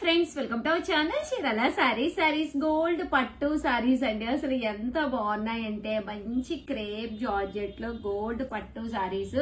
Friends, welcome to our channel Chirala saris gold పట్టు సారీస్ అండి. అసలు ఎంత బాగున్నాయంటే మంచి క్రేప్ జార్జెట్ లో గోల్డ్ పట్టు సారీస్,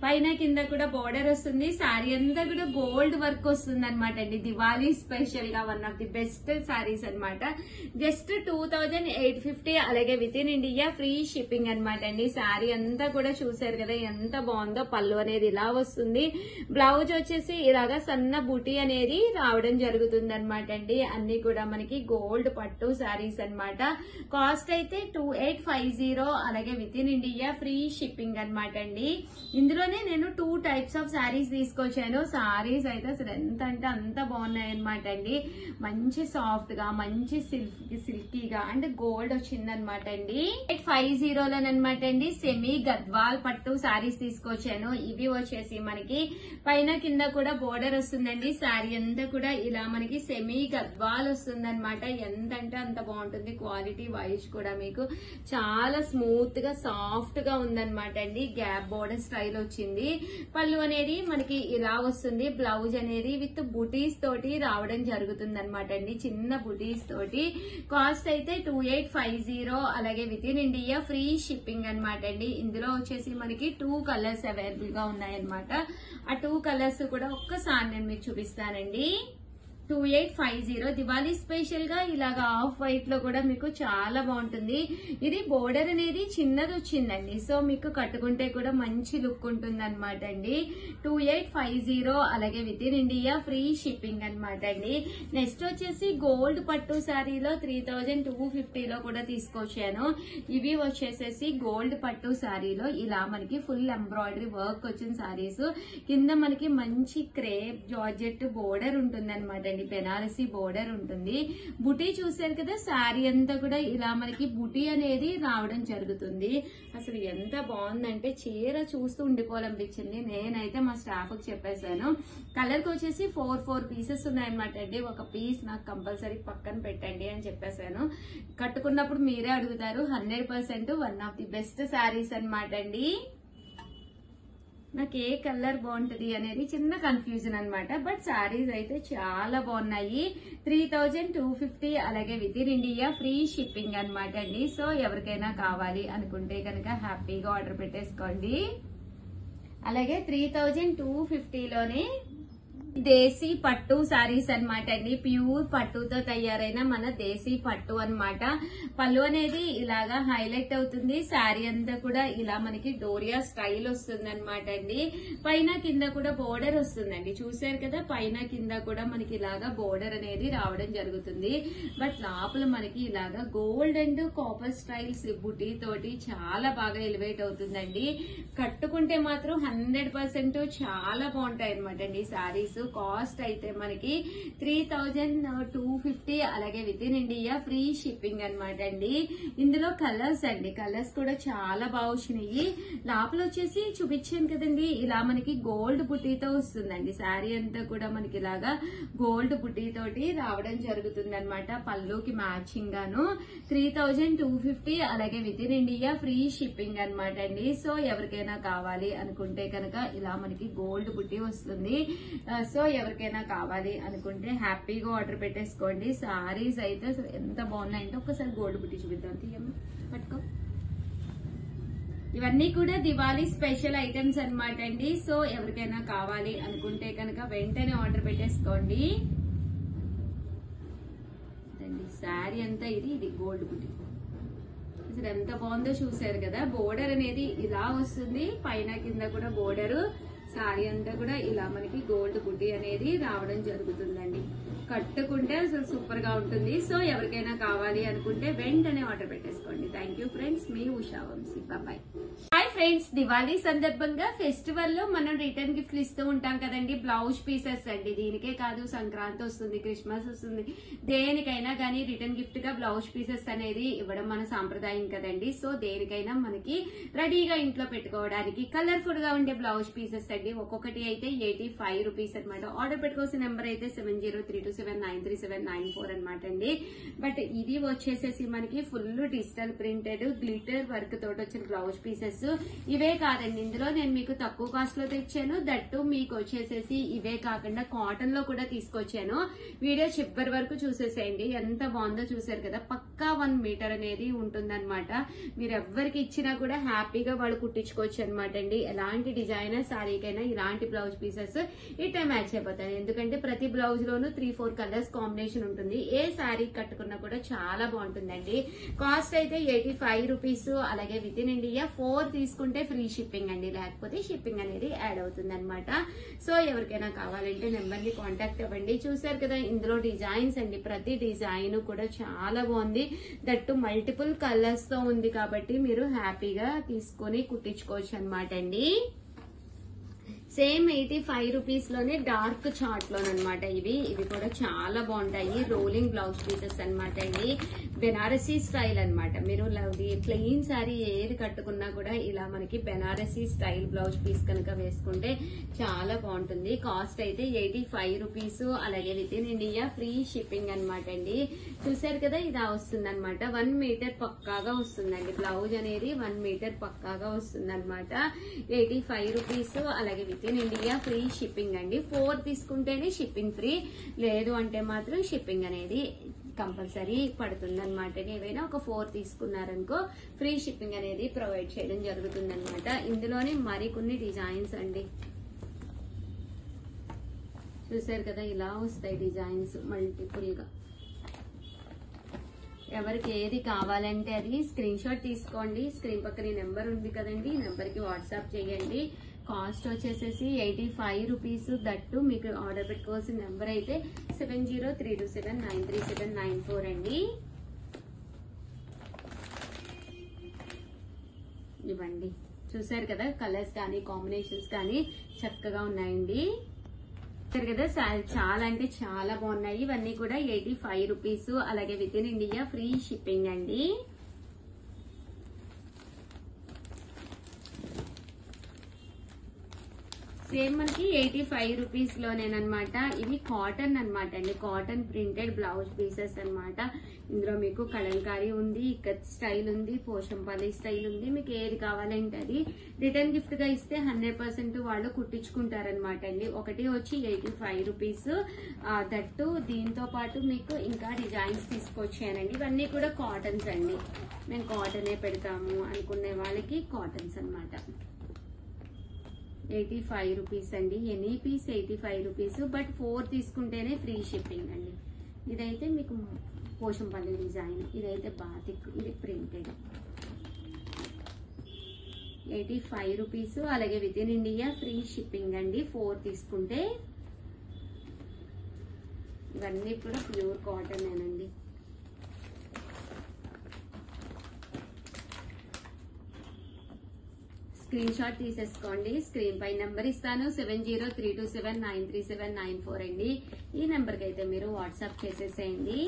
పైన కింద కూడా బోర్డర్ వస్తుంది. సారీ అంతా కూడా గోల్డ్ వర్క్ వస్తుంది అనమాట అండి. దివాళీ స్పెషల్ గా one of the best saris అనమాట. జస్ట్ 2850, అలాగే with in India free shipping అనమాట అండి. సారీ అంతా కూడా చూసారు కదా ఎంత బాగుందో. పళ్ళు అనేది ఇలా వస్తుంది, బ్లౌజ్ వచ్చేసి ఇలాగా సన్న బూటీ అనేది రావడం జరుగుతుంది అనమాట అండి. అన్ని కూడా మనకి గోల్డ్ పట్టు సారీస్ అన్నమాట. కాస్ట్ అయితే 2850, అలాగే with in India free shipping అనమాట అండి. ఇందులోనే నేను 2 టైప్స్ ఆఫ్ సారీస్ తీసుకొచ్చాను. సారీస్ అయితే అసలు ఎంత అంటే అంత బాగున్నాయి అనమాట అండి. మంచి సాఫ్ట్ గా, మంచి సిల్కీగా అండ్ గోల్డ్ వచ్చింది అనమాట అండి. 850లోనమాట అండి సెమీ గద్వాల్ పట్టు సారీస్ తీసుకొచ్చాను. ఇవి వచ్చేసి మనకి పైన కింద కూడా బోర్డర్ వస్తుందండి. సారీ అంతా కూడా ఇలా మనకి సెమీ గద్వాల్ వస్తుంది అనమాట. ఎంత అంటే అంత బాగుంటుంది. క్వాలిటీ వైజ్ కూడా మీకు చాలా స్మూత్ గా సాఫ్ట్ గా ఉందన్నమాట అండి. గ్యాప్ బోర్డర్ స్టైల్ వచ్చింది. పళ్ళు అనేది మనకి ఇలా వస్తుంది. బ్లౌజ్ అనేది విత్ బుటీస్ తోటి రావడం జరుగుతుంది అనమాట అండి. చిన్న బుటీస్ తోటి. కాస్ట్ అయితే 2850, అలాగే with in India free shipping అనమాట అండి. ఇందులో వచ్చేసి మనకి 2 కలర్స్ అవైలబుల్ గా ఉన్నాయన్నమాట. ఆ 2 కలర్స్ కూడా ఒక్కసారి నేను మీకు చూపిస్తానండి. 2850 దివాళీ స్పెషల్ గా ఇలాగా ఆఫ్ వైట్ లో కూడా మీకు చాలా బాగుంటుంది. ఇది బోర్డర్ అనేది చిన్నది వచ్చిందండి. సో మీకు కట్టుకుంటే కూడా మంచి లుక్ ఉంటుంది అనమాట అండి. 2850, అలాగే with in India free shipping అనమాట అండి. నెక్స్ట్ వచ్చేసి గోల్డ్ పట్టు శారీలో 3250లో కూడా తీసుకొచ్చాను. ఇవి వచ్చేసేసి గోల్డ్ పట్టు శారీలో ఇలా మనకి ఫుల్ ఎంబ్రాయిడరీ వర్క్ వచ్చిన శారీస్. కింద మనకి మంచి క్రేప్ జార్జెట్ బోర్డర్ ఉంటుంది అనమాట. బెనారసీ బోర్డర్ ఉంటుంది. బుటీ చూసారు కదా, శారీ అంతా కూడా ఇలా మనకి బుటీ అనేది రావడం జరుగుతుంది. అసలు ఎంత బాగుందంటే చీర చూస్తూ ఉండిపోవాలనిపించింది. నేనైతే మా స్టాఫ్ కి చెప్పేశాను, కలర్ కి వచ్చేసి 4 పీసెస్ ఉన్నాయన్నమాట అండి. ఒక పీస్ నాకు కంపల్సరీ పక్కన పెట్టండి అని చెప్పేశాను. కట్టుకున్నప్పుడు మీరే అడుగుతారు. 100% one of the best saris అనమాట అండి. నాకు ఏ కలర్ బాగుంటది అనేది చిన్న కన్ఫ్యూజన్ అనమాట. బట్ శారీస్ అయితే చాలా బాగున్నాయి. 3250, అలాగే with in India free shipping అనమాట అండి. సో ఎవరికైనా కావాలి అనుకుంటే కనుక హ్యాపీగా ఆర్డర్ పెట్టేసుకోండి. అలాగే 3250లోనే దేశీ పట్టు సారీస్ అనమాట అండి. ప్యూర్ పట్టుతో తయారైన మన దేశీ పట్టు అనమాట. పళ్ళు అనేది ఇలాగా హైలైట్ అవుతుంది. శారీ అంతా కూడా ఇలా మనకి డోరియా స్టైల్ వస్తుంది అనమాట అండి. పైన కింద కూడా బోర్డర్ వస్తుందండి. చూసారు కదా, పైన కింద కూడా మనకి ఇలాగా బోర్డర్ అనేది రావడం జరుగుతుంది. బట్ లోపల మనకి ఇలాగా గోల్డ్ అండ్ కాపర్ స్టైల్స్ బుటీ తోటి చాలా బాగా ఎలివేట్ అవుతుందండి. కట్టుకుంటే మాత్రం 100% చాలా బాగుంటాయి అనమాట అండి సారీస్. కాస్ట్ అయితే మనకి 3250, అలాగే with in India free shipping అనమాట అండి. ఇందులో కలర్స్ అండి, కలర్స్ కూడా చాలా బాగా వచ్చినాయి. లోపల వచ్చేసి చూపించాను కదండి, ఇలా మనకి గోల్డ్ బుటీతో వస్తుందండి. శారీ అంతా కూడా మనకి ఇలాగా గోల్డ్ బుటీ తోటి రావడం జరుగుతుంది అనమాట. పళ్ళుకి మ్యాచింగ్ గాను 3250, అలాగే with in India free shipping అనమాట అండి. సో ఎవరికైనా కావాలి అనుకుంటే కనుక ఇలా మనకి గోల్డ్ బుటీ వస్తుంది. సో ఎవరికైనా కావాలి అనుకుంటే హ్యాపీగా ఆర్డర్ పెట్టేసుకోండి. సారీస్ అయితే ఎంత బాగున్నాయంటే ఒక్కసారి గోల్డ్ బుట్టి చూపిద్దాం. తీయమ్మ పట్టుకో. ఇవన్నీ కూడా దివాళీ స్పెషల్ ఐటమ్స్ అనమాట అండి. సో ఎవరికైనా కావాలి అనుకుంటే కనుక వెంటనే ఆర్డర్ పెట్టేసుకోండి. శారీ అంతా ఇది గోల్డ్ బుట్టి. అసలు ఎంత బాగుందో చూసారు కదా. బోర్డర్ అనేది ఇలా వస్తుంది, పైన కింద కూడా బోర్డర్. శారీ అంతా కూడా ఇలా మనకి గోల్డ్ బుట్టి అనేది రావడం జరుగుతుందండి. కట్టుకుంటే అసలు సూపర్ గా ఉంటుంది. సో ఎవరికైనా కావాలి అనుకుంటే వెంటనే ఆర్డర్ పెట్టేసుకోండి. థ్యాంక్ యూ ఫ్రెండ్స్, మీ Usha Vamshi. Bye. Hi friends, Diwali సందర్భంగా ఫెస్టివల్ లో మనం రిటర్న్ గిఫ్ట్లు ఇస్తూ ఉంటాం కదండి. బ్లౌజ్ పీసెస్ అండి. దీనికే కాదు, సంక్రాంతి వస్తుంది, క్రిస్మస్ వస్తుంది, దేనికైనా కానీ రిటర్న్ గిఫ్ట్ గా బ్లౌజ్ పీసెస్ అనేది ఇవ్వడం మన సాంప్రదాయం కదండి. సో దేనికైనా మనకి రెడీగా ఇంట్లో పెట్టుకోవడానికి కలర్ఫుల్ గా ఉండే బ్లౌజ్ పీసెస్ అండి. ఒక్కొక్కటి అయితే 85 రూపీస్ అనమాట. ఆర్డర్ పెట్టుకోవాల్సిన నెంబర్ అయితే 7032293794 అనమాట అండి. బట్ ఇది వచ్చేసేసి మనకి full digital printed glitter work తోటి వచ్చిన బ్లౌజ్ పీసెస్. ఇవే కాదండి, ఇందులో నేను మీకు తక్కువ కాస్ట్ లో తెచ్చాను. దట్టు మీకు వచ్చేసేసి ఇవే కాకుండా కాటన్ లో కూడా తీసుకొచ్చాను. వీడియో చివరి వరకు చూసేసేయండి. ఎంత బాగుందో చూసారు కదా. పక్కా 1 మీటర్ అనేది ఉంటుందన్నమాట. మీరు ఎవరికి ఇచ్చినా కూడా హ్యాపీగా వాళ్ళు కుట్టించుకోవచ్చు అనమాట అండి. ఎలాంటి డిజైనర్ సారీకైనా ఇలాంటి బ్లౌజ్ పీసెస్ ఇట్లా మ్యాచ్ అయిపోతాయి. ఎందుకంటే ప్రతి బ్లౌజ్ లోనూ 3-4 కలర్స్ కాంబినేషన్ ఉంటుంది. ఏ శారీ కట్టుకున్నా కూడా చాలా బాగుంటుందండి. కాస్ట్ అయితే 85 రూపీస్. అలాగే విత్ ఇన్ ఇండియా 4 తీసుకుంటే ఫ్రీ షిప్పింగ్ అండి, లేకపోతే షిప్పింగ్ అనేది యాడ్ అవుతుంది అనమాట. సో ఎవరికైనా కావాలంటే నెంబర్ ని కాంటాక్ట్ అవ్వండి. చూసారు కదా, ఇందులో డిజైన్స్ అండి. ప్రతి డిజైన్ కూడా చాలా బాగుంది. దట్టు మల్టిపుల్ కలర్స్ తో ఉంది కాబట్టి మీరు హ్యాపీగా తీసుకొని కుట్టించుకోవచ్చు అనమాట అండి. సేమ్ 85 రూపీస్ లోనే డార్క్ చార్ట్ లోనమాట. ఇవి కూడా చాలా బాగుంటాయి. రోలింగ్ బ్లౌజ్ పీసెస్ అనమాట అండి. బెనారసీ స్టైల్ అనమాట. మీరు ప్లెయిన్ సారీ ఏది కట్టుకున్నా కూడా ఇలా మనకి బెనారసీ స్టైల్ బ్లౌజ్ పీస్ కనుక వేసుకుంటే చాలా బాగుంటుంది. కాస్ట్ అయితే 85 రూపీస్. అలాగే with in India free shipping అనమాట అండి. చూసారు కదా, ఇలా వస్తుంది అనమాట. 1 మీటర్ పక్కాగా వస్తుందండి. బ్లౌజ్ అనేది 1 మీటర్ పక్కాగా వస్తుంది అనమాట. 85 రూపీస్. అలాగే with in India free shipping అండి. 4 తీసుకుంటేనే షిప్పింగ్ ఫ్రీ, లేదు అంటే మాత్రం షిప్పింగ్ అనేది కంపల్సరీ పడుతుంది అనమాట. ఏవైనా ఒక 4 తీసుకున్నారనుకో ఫ్రీ షిప్పింగ్ అనేది ప్రొవైడ్ చేయడం జరుగుతుంది అనమాట. ఇందులోనే మరికొన్ని డిజైన్స్ అండి. చూసారు కదా, ఇలా వస్తాయి డిజైన్స్ మల్టిపుల్ గా. ఎవరికి ఏది కావాలంటే అది స్క్రీన్ షాట్ తీసుకోండి. స్క్రీన్ పక్కన నెంబర్ ఉంది కదండి, ఈ నెంబర్ కి వాట్సాప్ చేయండి. కాస్ట్ వచ్చేసేసి 85 రూపీస్. దట్టు మీకు ఆర్డర్ పెట్టుకోవాల్సిన నెంబర్ అయితే 7032793794 అండి. ఇవ్వండి, చూసారు కదా, కలర్స్ కానీ కాంబినేషన్స్ కానీ చక్కగా ఉన్నాయండి. చూసారు కదా, చాలా అంటే చాలా బాగున్నాయి. ఇవన్నీ కూడా 85 రూపీస్. అలాగే with in India free shipping అండి. సేమ్ మనకి 85 రూపీస్ లోనేనమాట. ఇవి కాటన్ అనమాట అండి. కాటన్ ప్రింటెడ్ బ్లౌజ్ పీసెస్ అనమాట. ఇందులో మీకు కలంకారీ ఉంది, ఇక్కత్ స్టైల్ ఉంది, పోషంపల్లి స్టైల్ ఉంది. మీకు ఏది కావాలంటే అది రిటర్న్ గిఫ్ట్ గా ఇస్తే 100% వాళ్ళు కుట్టించుకుంటారనమాట అండి. ఒకటి వచ్చి 85 రూపీస్. దట్టు దీంతో పాటు మీకు ఇంకా డిజైన్స్ తీసుకొచ్చానండి. ఇవన్నీ కూడా కాటన్స్ అండి. మేము కాటనే పెడతాము అనుకునే వాళ్ళకి కాటన్స్ అనమాట. 85 రూపీస్ అండి. Any piece 85 rupees. బట్ 4 తీసుకుంటేనే ఫ్రీ షిప్పింగ్ అండి. ఇదైతే మీకు పోషంపల్లి డిజైన్, ఇదైతే బాతిక్, ఇది ప్రింటెడ్. 85 రూపీస్. అలాగే with in India free shipping అండి 4 తీసుకుంటే. ఇవన్నీ కూడా ప్యూర్ కాటన్ ఏనండి. స్క్రీన్ షాట్ తీసేసుకోండి. స్క్రీన్ పై నెంబర్ ఇస్తాను, 7032793794 అండి. ఈ నెంబర్కి అయితే మీరు వాట్సాప్ చేసేసేయండి.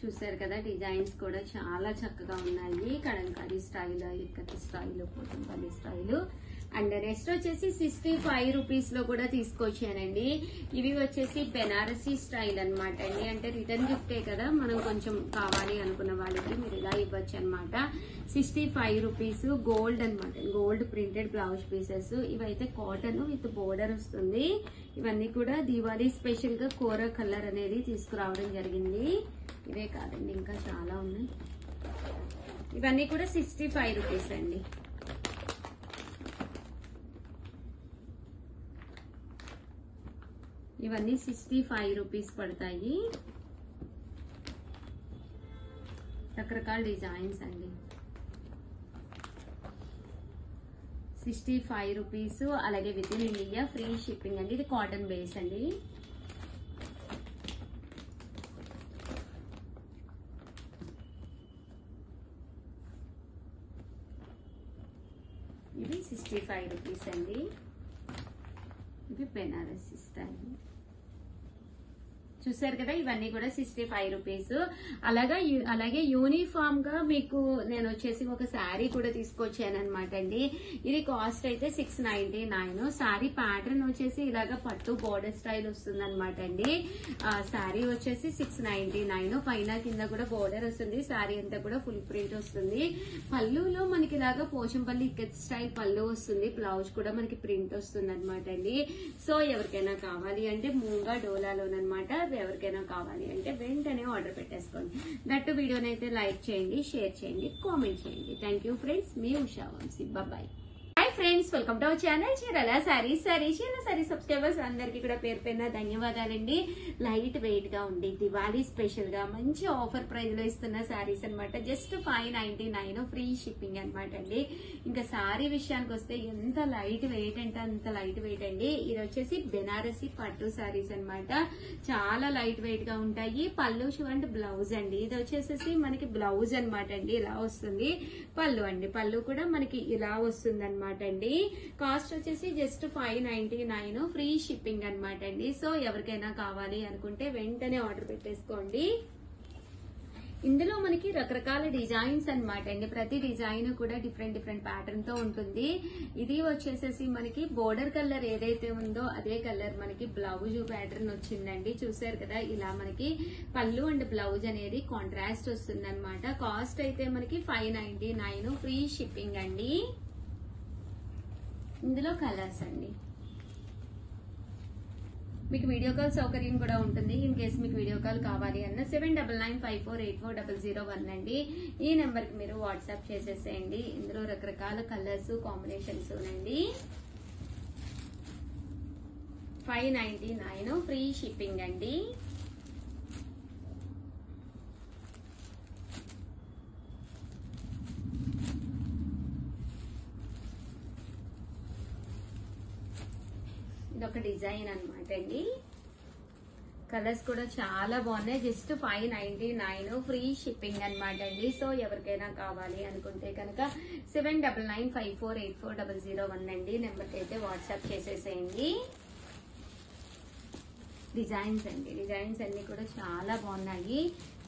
చూసారు కదా, డిజైన్స్ కూడా చాలా చక్కగా ఉన్నాయి. Kalamkari style, Ikkat style, Pochampalli style. And next వచ్చేసి 65 రూపీస్ లో కూడా తీసుకొచ్చానండి. ఇవి వచ్చేసి బెనారసీ స్టైల్ అనమాట అండి. అంటే రిటర్న్ గిఫ్టే కదా, మనం కొంచెం కావాలి అనుకున్న వాళ్ళకి మీరు ఇలా ఇవ్వచ్చు అనమాట. 65 రూపీస్. గోల్డ్ అనమాట, గోల్డ్ ప్రింటెడ్ బ్లౌజ్ పీసెస్. ఇవైతే కాటన్ విత్ బోర్డర్ వస్తుంది. ఇవన్నీ కూడా దీవాళీ స్పెషల్ గా కోర కలర్ అనేది తీసుకురావడం జరిగింది. ఇవే కాదండి, ఇంకా చాలా ఉన్నాయి. ఇవన్నీ కూడా 65 రూపీస్ అండి. ఇవన్నీ 65 రూపీస్ పడతాయి. రకరకాల డిజైన్స్ అండి. 65 రూపీస్. అలాగే with in India free shipping అండి. ఇది కాటన్ బేస్ అండి. ఇది 65 రూపీస్ అండి. ఇది బెనారసీ స్టైల్. చూసారు కదా, ఇవన్నీ కూడా 65 రూపీస్. అలాగే యూనిఫామ్ గా మీకు నేను వచ్చేసి ఒక శారీ కూడా తీసుకొచ్చాను అనమాట అండి. ఇది కాస్ట్ అయితే 699. శారీ ప్యాటర్న్ వచ్చేసి ఇలాగా పట్టు బోర్డర్ స్టైల్ వస్తుంది అనమాట అండి. శారీ వచ్చేసి 699. పైన కింద కూడా బోర్డర్ వస్తుంది. శారీ అంతా కూడా ఫుల్ ప్రింట్ వస్తుంది. పళ్ళులో మనకి ఇలాగా పోచంపల్లి ఇక్కత్ స్టైల్ పళ్ళు వస్తుంది. బ్లౌజ్ కూడా మనకి ప్రింట్ వస్తుంది అనమాట అండి. సో ఎవరికైనా కావాలి అంటే మూంగా డోలాలోనమాట. ఎవరికైనా కావాలి అంటే వెంటనే ఆర్డర్ పెట్టేసుకోండి. దట్టు వీడియోని అయితే లైక్ చేయండి, షేర్ చేయండి, కామెంట్ చేయండి. థ్యాంక్ యూ ఫ్రెండ్స్, మీ Usha Vamshi. Bye. Hi friends, welcome to our channel చీరల సారీస్. చీరల సబ్స్క్రైబర్స్ అందరికీ కూడా పేరు పేరున ధన్యవాదాలండి. లైట్ వెయిట్ గా ఉండి దివాళీ స్పెషల్ గా మంచి ఆఫర్ ప్రైస్ లో ఇస్తున్న సారీస్ అనమాట. జస్ట్ 599 ఫ్రీ షిప్పింగ్ అనమాట అండి. ఇంకా సారీ విషయానికి వస్తే ఎంత లైట్ వెయిట్ అంటే అంత లైట్ వెయిట్ అండి. ఇది వచ్చేసి బెనారసి పట్టు సారీస్ అనమాట. చాలా లైట్ వెయిట్ గా ఉంటాయి. పళ్ళు అండ్ బ్లౌజ్ అండి. ఇది వచ్చేసి మనకి బ్లౌజ్ అనమాట అండి. ఇలా వస్తుంది. పళ్ళు అండి, పళ్ళు కూడా మనకి ఇలా వస్తుంది అనమాట అండి. కాస్ట్ వచ్చేసి జస్ట్ 599 ఫ్రీ షిప్పింగ్ అనమాట అండి. సో ఎవరికైనా కావాలి అనుకుంటే వెంటనే ఆర్డర్ పెట్టేసుకోండి. ఇందులో మనకి రకరకాల డిజైన్స్ అనమాట అండి. ప్రతి డిజైన్ కూడా డిఫరెంట్ ప్యాటర్న్ తో ఉంటుంది. ఇది వచ్చేసేసి మనకి బోర్డర్ కలర్ ఏదైతే ఉందో అదే కలర్ మనకి బ్లౌజ్ ప్యాటర్న్ వచ్చిందండి. చూసారు కదా, ఇలా మనకి పళ్ళు అండ్ బ్లౌజ్ అనేది కాంట్రాస్ట్ వస్తుంది అనమాట. కాస్ట్ అయితే మనకి 599 ఫ్రీ షిప్పింగ్ అండి. ఇందులో కలర్స్ అండి. మీకు వీడియో కాల్ సౌకర్యం కూడా ఉంటుంది. ఇన్ కేసు మీకు వీడియో కాల్ కావాలి అన్న 7995484001 అండి. ఈ నెంబర్ కి మీరు వాట్సాప్ చేసేసేయండి. ఇందులో రకరకాల కలర్స్ కాంబినేషన్స్ ఉన్నాయండి. 599 ఫ్రీ షిప్పింగ్ అండి. ఇదొక డిజైన్ అనమాట అండి. కలర్స్ కూడా చాలా బాగున్నాయి. జస్ట్ 599 ఫ్రీ షిప్పింగ్ అనమాట అండి. సో ఎవరికైనా కావాలి అనుకుంటే కనుక 7995484001 అండి. నెంబర్కి అయితే వాట్సాప్ చేసేసేయండి. డిజైన్స్ అండి. డిజైన్స్ అన్ని కూడా చాలా బాగున్నాయి.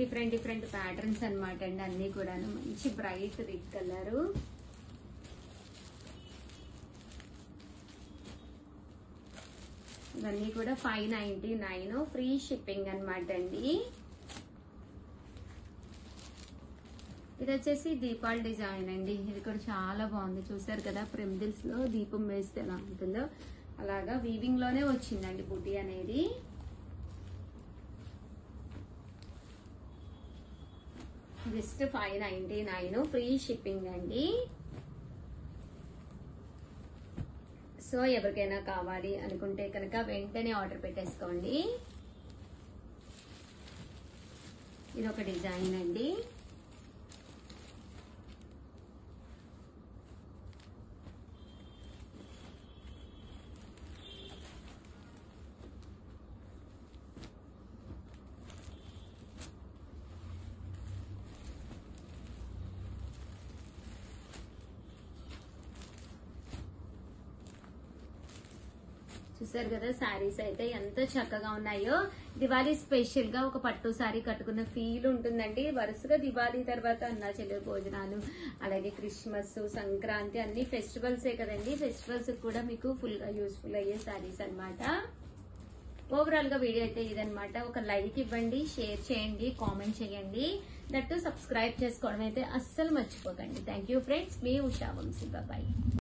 డిఫరెంట్ ప్యాటర్న్స్ అనమాట అండి. అన్ని కూడా మంచి బ్రైట్ రెడ్ కలరు. ఇవన్నీ కూడా 599 ఫ్రీ షిప్పింగ్ అనమాట అండి. ఇది వచ్చేసి దీపాల డిజైన్ అండి. ఇది కూడా చాలా బాగుంది. చూసారు కదా, ప్రెమిడిల్స్ లో దీపం వేస్తే ఎలా ఉంటుందో అలాగా వీవింగ్ లోనే వచ్చిందండి బుటీ అనేది. జస్ట్ 599 ఫ్రీ షిప్పింగ్ అండి. సో ఎవరికైనా కావాలి అనుకుంటే కనుక వెంటనే ఆర్డర్ పెట్టేసుకోండి. ఇది ఒక డిజైన్ అండి. చూసారు కదా, శారీస్ అయితే ఎంత చక్కగా ఉన్నాయో. దివాళీ స్పెషల్ గా ఒక పట్టు శారీ కట్టుకున్న ఫీల్ ఉంటుందండి. వరుసగా దివాళీ తర్వాత అన్నా చెల్లెలు భోజనాలు, అలాగే క్రిస్మస్, సంక్రాంతి అన్ని ఫెస్టివల్సే కదండి. ఫెస్టివల్స్ కూడా మీకు ఫుల్ గా యూస్ఫుల్ అయ్యే శారీస్ అనమాట. ఓవరాల్ గా వీడియో అయితే ఇదనమాట. ఒక లైక్ ఇవ్వండి, షేర్ చేయండి, కామెంట్ చేయండి. దట్టు సబ్స్క్రైబ్ చేసుకోవడం అయితే అస్సలు మర్చిపోకండి. థ్యాంక్ యూ ఫ్రెండ్స్, మీ ఉషా వంశీ. బాయ్.